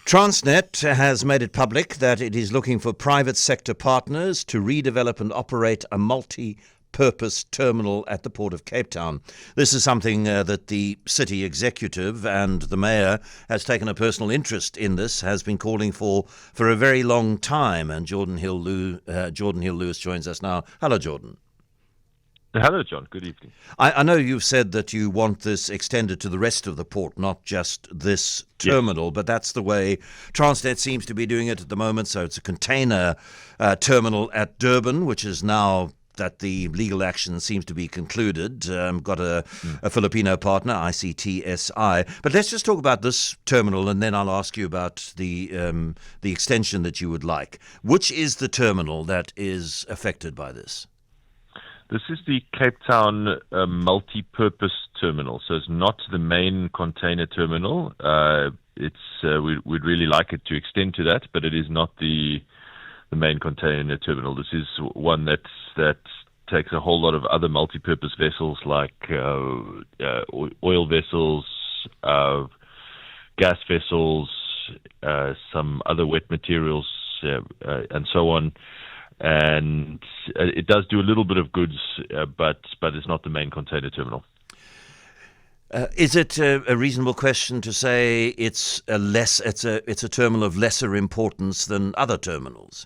Transnet has made it public that it is looking for private sector partners to redevelop and operate a multi-purpose terminal at the Port of Cape Town. This is something that the city executive and the mayor has taken a personal interest in. This has been calling for a very long time. And Geordin Hill-Lewis joins us now. Hello, Geordin. Hello, John. Good evening. I know you've said that you want this extended to the rest of the port, not just this terminal, but that's the way Transnet seems to be doing it at the moment. So it's a container terminal at Durban, which is now that the legal action seems to be concluded. Got a Filipino partner, ICTSI. But let's just talk about this terminal, and then I'll ask you about the extension that you would like. Which is the terminal that is affected by this? This is the Cape Town multi-purpose terminal, so it's not the main container terminal. We'd really like it to extend to that, but it is not the main container terminal. This is one that takes a whole lot of other multi-purpose vessels like oil vessels, gas vessels, some other wet materials, and so on. And it does do a little bit of goods, but it's not the main container terminal. Is it a reasonable question to say it's a terminal of lesser importance than other terminals?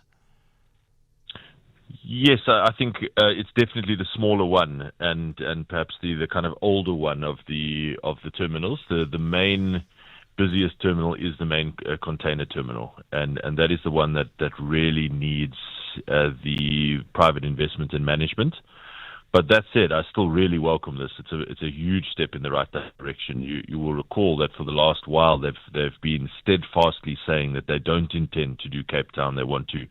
Yes, I think it's definitely the smaller one, and perhaps the kind of older one of the terminals. The main busiest terminal is the main container terminal, and that is the one that really needs the private investment and management. But that said, I still really welcome this. It's a huge step in the right direction. You will recall that for the last while they've been steadfastly saying that they don't intend to do Cape Town. They want to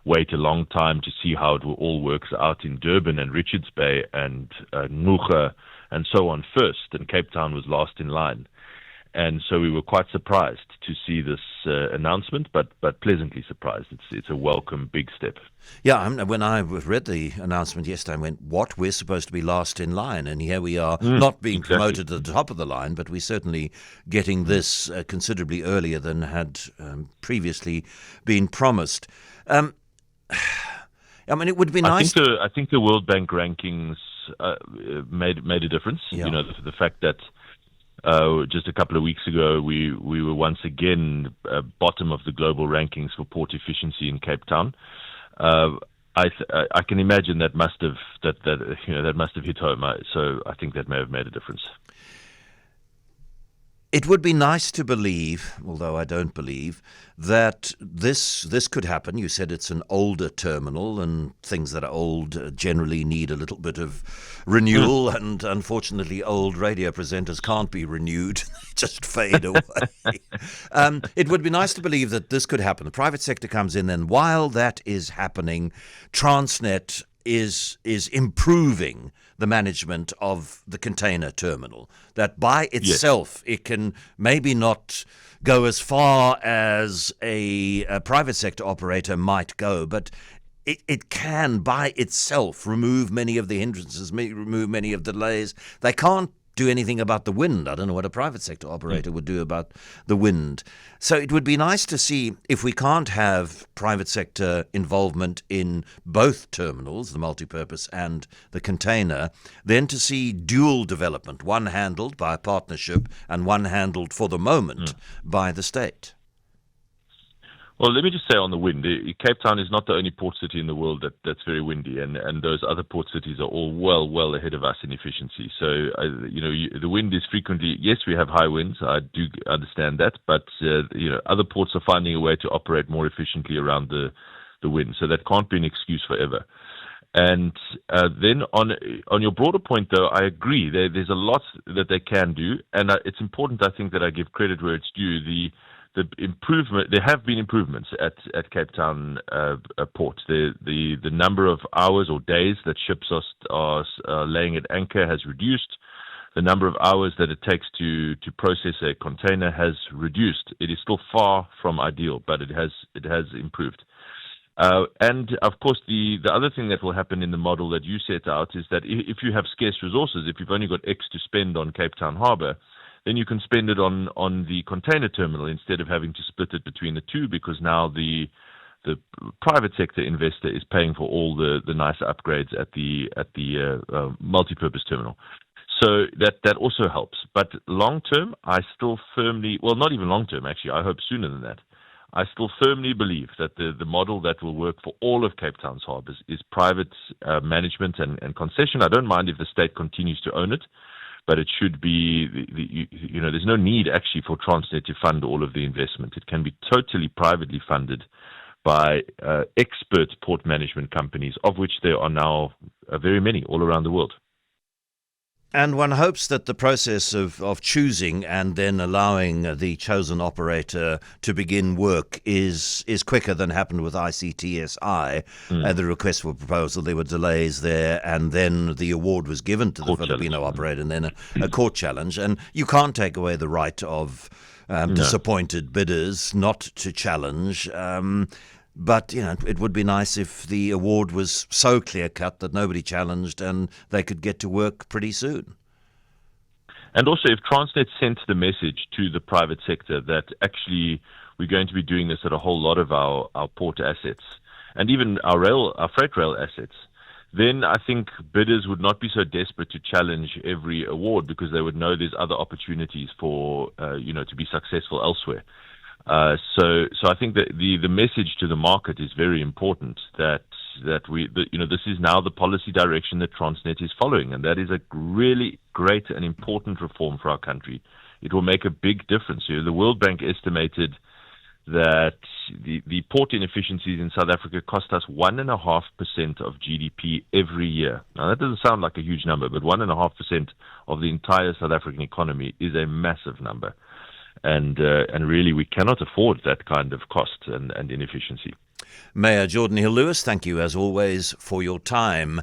wait a long time to see how it all works out in Durban and Richards Bay and Ngqura and so on first, and Cape Town was last in line. And so we were quite surprised to see this announcement, but pleasantly surprised. It's a welcome big step. Yeah, when I read the announcement yesterday, I went, what? We're supposed to be last in line, and here we are, not being promoted to the top of the line, but we're certainly getting this considerably earlier than had previously been promised. I mean, it would be nice. I think the World Bank rankings made a difference. Yeah. You know, the fact that just a couple of weeks ago, we were once again bottom of the global rankings for port efficiency in Cape Town. I can imagine that must have hit home. So I think that may have made a difference. It would be nice to believe, although I don't believe, that this could happen. You said it's an older terminal, and things that are old generally need a little bit of renewal, and unfortunately old radio presenters can't be renewed, just fade away. It would be nice to believe that this could happen. The private sector comes in, and while that is happening, Transnet is improving the management of the container terminal, that by itself it can maybe not go as far as a private sector operator might go, but it can by itself remove many of the hindrances, remove many of the delays. They can't do anything about the wind. I don't know what a private sector operator would do about the wind. So it would be nice to see, if we can't have private sector involvement in both terminals, the multipurpose and the container, then to see dual development, one handled by a partnership and one handled for the moment by the state. Well, let me just say on the wind, Cape Town is not the only port city in the world that's very windy, and those other port cities are all well ahead of us in efficiency. So, the wind is frequently, yes, we have high winds, I do understand that, but, other ports are finding a way to operate more efficiently around the wind, so that can't be an excuse forever. And then on your broader point, though, I agree. There's a lot that they can do, and it's important, I think, that I give credit where it's due. The improvement, there have been improvements at Cape Town port. The number of hours or days that ships are laying at anchor has reduced. The number of hours that it takes to process a container has reduced. It is still far from ideal, but it has improved. And of course, the other thing that will happen in the model that you set out is that if you have scarce resources, if you've only got X to spend on Cape Town Harbour, then you can spend it on the container terminal instead of having to split it between the two, because now the private sector investor is paying for all the nicer upgrades at the multi-purpose terminal. So that also helps. But long term, I still firmly, well, not even long term actually, I hope sooner than that, I still firmly believe that the model that will work for all of Cape Town's harbours is private management and concession. I don't mind if the state continues to own it, but it should be, there's no need actually for Transnet to fund all of the investment. It can be totally privately funded by expert port management companies, of which there are now very many all around the world. And one hopes that the process of choosing and then allowing the chosen operator to begin work is quicker than happened with ICTSI. The request for proposal, there were delays there, and then the award was given to the Filipino operator, and then a court challenge. And you can't take away the right of disappointed bidders not to challenge. But, it would be nice if the award was so clear-cut that nobody challenged and they could get to work pretty soon. And also, if Transnet sent the message to the private sector that actually we're going to be doing this at a whole lot of our port assets and even our freight rail assets, then I think bidders would not be so desperate to challenge every award, because they would know there's other opportunities for, to be successful elsewhere. So I think that the message to the market is very important, that this is now the policy direction that Transnet is following, and that is a really great and important reform for our country. It will make a big difference. The World Bank estimated that the port inefficiencies in South Africa cost us 1.5% of GDP every year. Now, that doesn't sound like a huge number, but 1.5% of the entire South African economy is a massive number. And really, we cannot afford that kind of cost and inefficiency. Mayor Geordin Hill-Lewis, thank you as always for your time.